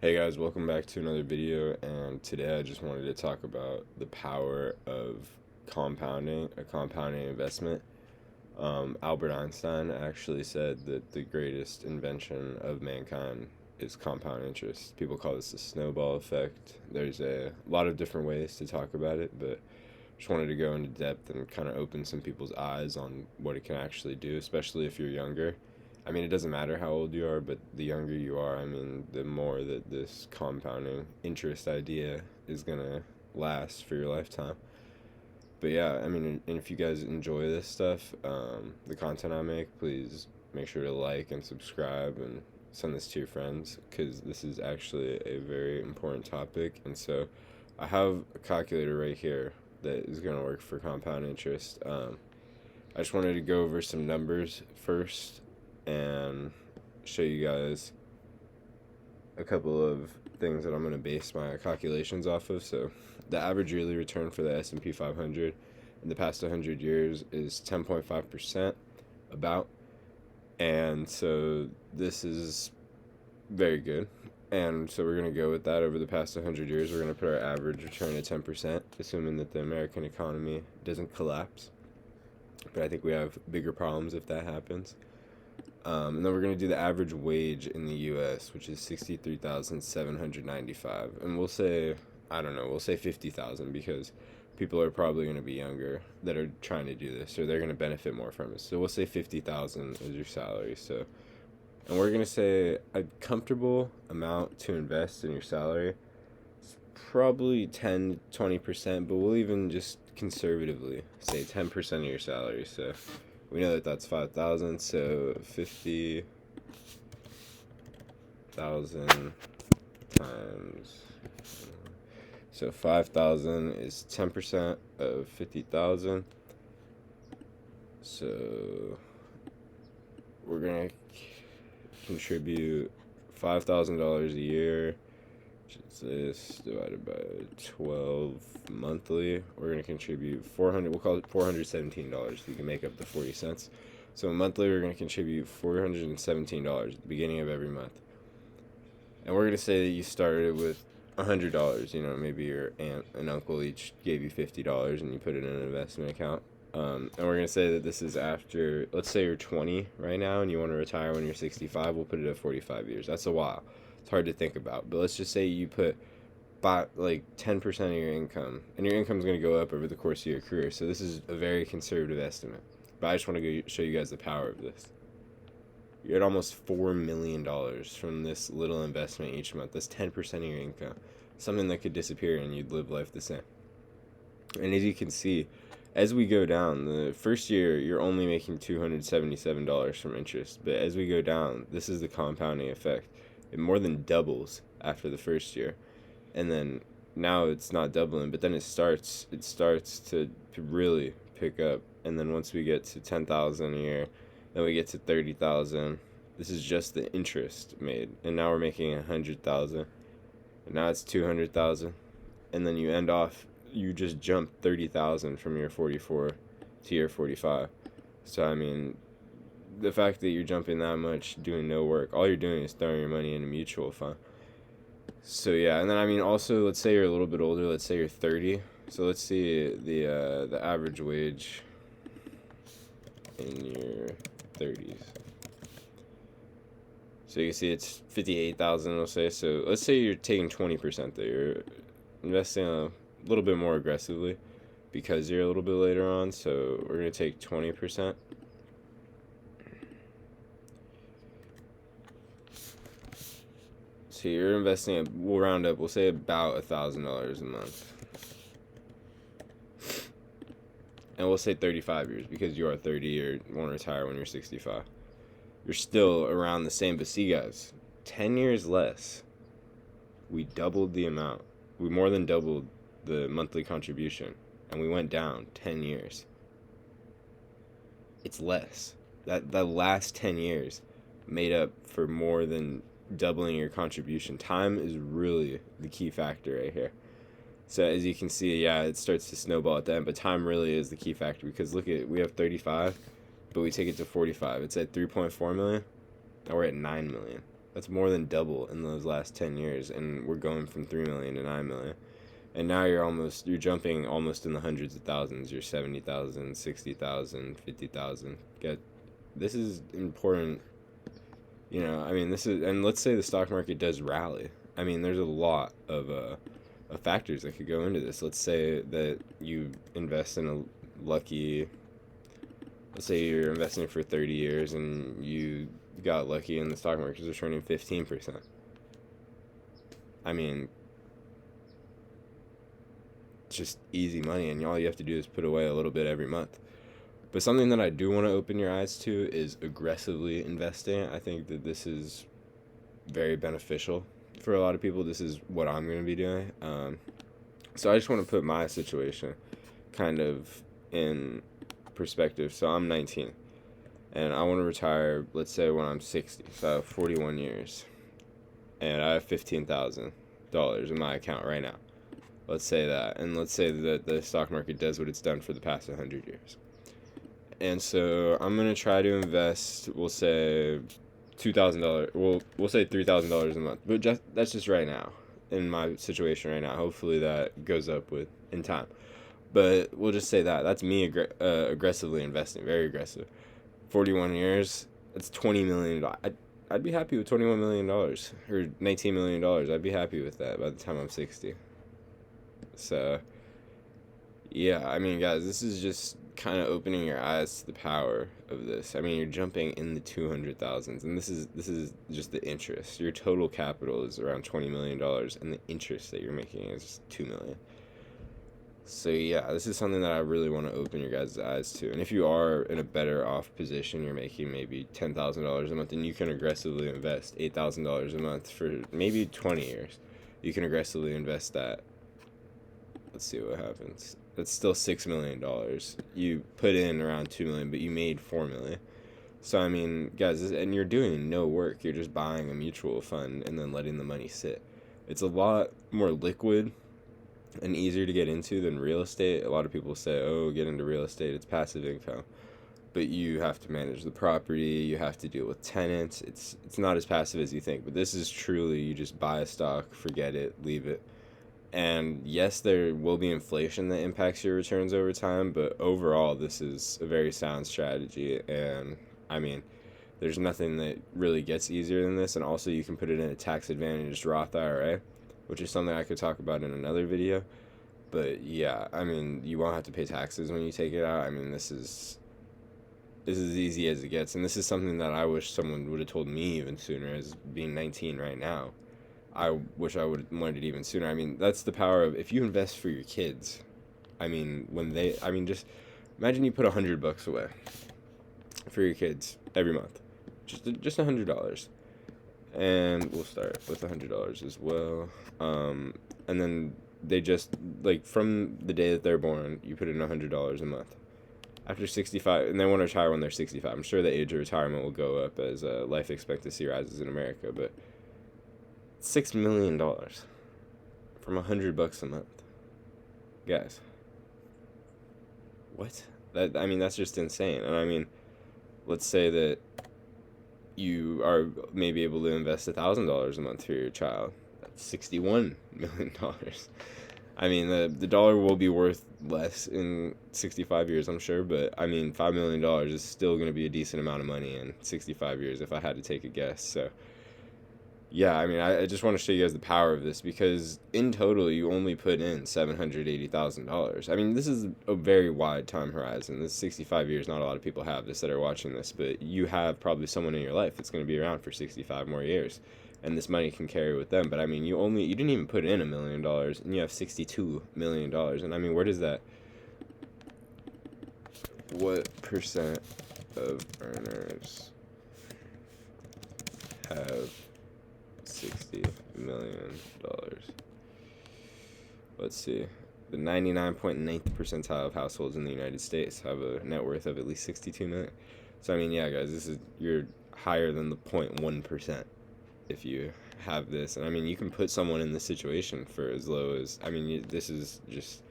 Hey guys, welcome back to another video, and today I just wanted to talk about the power of compounding, a compounding investment. Albert Einstein actually said that the greatest invention of mankind is compound interest. People call this the snowball effect. There's a lot of different ways to talk about it, but just wanted to go into depth and kind of open some people's eyes on what it can actually do, especially if you're younger. I mean, it doesn't matter how old you are, but the younger you are, I mean, the more that this compounding interest idea is going to last for your lifetime. But yeah, I mean, and if you guys enjoy this stuff, the content I make, please make sure to like and subscribe and send this to your friends because this is actually a very important topic. And so I have a calculator right here that is going to work for compound interest. I just wanted to go over some numbers first and show you guys a couple of things that I'm going to base my calculations off of. So, the average yearly return for the S&P 500 in the past 100 years is 10.5% about. And so this is very good. And so we're going to go with that over the past 100 years. We're going to put our average return at 10%, assuming that the American economy doesn't collapse. But I think we have bigger problems if that happens. And then we're going to do the average wage in the U.S., which is 63,795. And we'll say, I don't know, we'll say 50,000 because people are probably going to be younger that are trying to do this, or they're going to benefit more from it. So we'll say 50,000 is your salary. So, and we're going to say a comfortable amount to invest in your salary is probably 10 20%, but we'll even just conservatively say 10% of your salary. So we know that that's 5,000, so 50,000 times. So 5,000 is 10% of 50,000. So we're going to contribute $5,000 a year, which is this, divided by 12 monthly. We're going to contribute 400, we'll call it $417 so you can make up the 40 cents. So monthly, we're going to contribute $417 at the beginning of every month. And we're going to say that you started with $100. You know, maybe your aunt and uncle each gave you $50 and you put it in an investment account. And we're going to say that this is after, let's say you're 20 right now and you want to retire when you're 65. We'll put it at 45 years. That's a while. It's hard to think about. But let's just say you put like 10% of your income, and your income is going to go up over the course of your career. So this is a very conservative estimate. But I just want to show you guys the power of this. You're at almost $4 million from this little investment each month. That's 10% of your income. Something that could disappear and you'd live life the same. And as you can see, as we go down, the first year you're only making $277 from interest. But as we go down, this is the compounding effect. It more than doubles after the first year. And then now it's not doubling, but then it starts to really pick up. And then once we get to 10,000 a year, then we get to 30,000. This is just the interest made, and now we're making 100,000, and now it's 200,000, and then you just jump 30,000 from year 44 to year 45. So I mean, the fact that you're jumping that much doing no work, all you're doing is throwing your money in a mutual fund. So yeah, and then I mean also, let's say you're a little bit older. Let's say you're 30. So let's see the average wage in your 30s. So you can see it's 58,000. We'll say. So let's say you're taking 20% there. You're investing a little bit more aggressively because you're a little bit later on. So we're gonna take 20%. So you're investing. We'll round up. We'll say about $1,000 a month, and we'll say 35 years because you are 30 or want to retire when you're 65. You're still around the same. But see, guys, 10 years less. We doubled the amount. We more than doubled the monthly contribution, and we went down 10 years. It's less. That last 10 years made up for more than doubling your contribution. Time is really the key factor right here. So as you can see, yeah, it starts to snowball at the end, but time really is the key factor because look at, we have 35, but we take it to 45. It's at 3.4 million. Now we're at 9 million. That's more than double in those last 10 years, and we're going from 3 million to 9 million. And now you're jumping almost in the hundreds of thousands. You're 70,000, 60,000, 50,000. Get This is important. I mean, this is, and let's say the stock market does rally. I mean, there's a lot of factors that could go into this. Let's say that you invest in a lucky, let's say you're investing for 30 years and you got lucky and the stock market is returning 15%. I mean, it's just easy money, and all you have to do is put away a little bit every month. But something that I do want to open your eyes to is aggressively investing. I think that this is very beneficial for a lot of people. This is what I'm going to be doing. So I just want to put my situation kind of in perspective. So I'm 19, and I want to retire, let's say, when I'm 60. So I have 41 years, and I have $15,000 in my account right now. Let's say that, and let's say that the stock market does what it's done for the past 100 years. And so I'm gonna try to invest, we'll say $2,000. We'll say $3,000 a month, but that's just right now in my situation right now. Hopefully that goes up in time, but we'll just say that's me aggressively investing, very aggressive. 41 years, that's $20 million. I'd be happy with $21 million or $19 million. I'd be happy with that by the time I'm 60. So yeah, I mean, guys, this is just kind of opening your eyes to the power of this. I mean, you're jumping in the 200,000s, and this is just the interest. Your total capital is around $20 million, and the interest that you're making is $2 million. So yeah, this is something that I really want to open your guys' eyes to. And if you are in a better off position, you're making maybe $10,000 a month, and you can aggressively invest $8,000 a month for maybe 20 years. You can aggressively invest that. Let's see what happens. That's still $6 million. You put in around $2 million, but you made $4 million. So I mean, guys, and you're doing no work. You're just buying a mutual fund and then letting the money sit. It's a lot more liquid and easier to get into than real estate. A lot of people say, "Oh, get into real estate. It's passive income." But you have to manage the property. You have to deal with tenants. It's not as passive as you think. But this is truly, you just buy a stock, forget it, leave it. And yes, there will be inflation that impacts your returns over time, but overall, this is a very sound strategy. And I mean, there's nothing that really gets easier than this. And also, you can put it in a tax advantaged Roth IRA, which is something I could talk about in another video. But yeah, I mean, you won't have to pay taxes when you take it out. I mean, this is as easy as it gets. And this is something that I wish someone would have told me even sooner, as being 19 right now. I wish I would have learned it even sooner. I mean, that's the power of, if you invest for your kids. I mean, just imagine you put $100 away for your kids every month, just $100, and we'll start with $100 as well. And then they just, like, from the day that they're born, you put in $100 a month. After 65, and they want to retire when they're 65. I'm sure the age of retirement will go up as life expectancy rises in America, but $6 million from $100 a month, guys. What? That's just insane. And I mean, let's say that you are maybe able to invest $1,000 a month for your child. That's $61 million. I mean, the dollar will be worth less in 65 years, I'm sure, but I mean, $5 million is still going to be a decent amount of money in 65 years if I had to take a guess. So yeah, I mean, I just want to show you guys the power of this, because in total, you only put in $780,000. I mean, this is a very wide time horizon. This 65 years, not a lot of people have this that are watching this, but you have probably someone in your life that's going to be around for 65 more years, and this money can carry with them. But I mean, you didn't even put in $1 million, and you have $62 million. And I mean, where does that, what percent of earners have $60 million? Let's see. The 99.9th percentile of households in the United States have a net worth of at least 62 million. So I mean, yeah, guys, you're higher than the 0.1% if you have this. And I mean, you can put someone in this situation for as low as, I mean, this is just,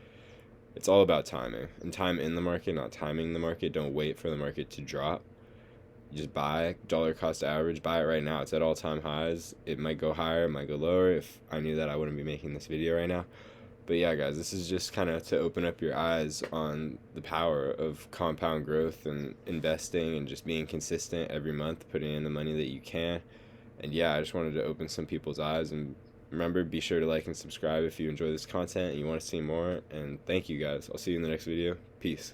it's all about timing, and time in the market, not timing the market. Don't wait for the market to drop. You just buy dollar cost average, buy it right now. It's at all-time highs. It might go higher, it might go lower. If I knew that, I wouldn't be making this video right now. But yeah, guys, this is just kind of to open up your eyes on the power of compound growth and investing and just being consistent every month, putting in the money that you can. And yeah, I just wanted to open some people's eyes. And remember, be sure to like and subscribe if you enjoy this content and you want to see more. And thank you, guys. I'll see you in the next video. Peace.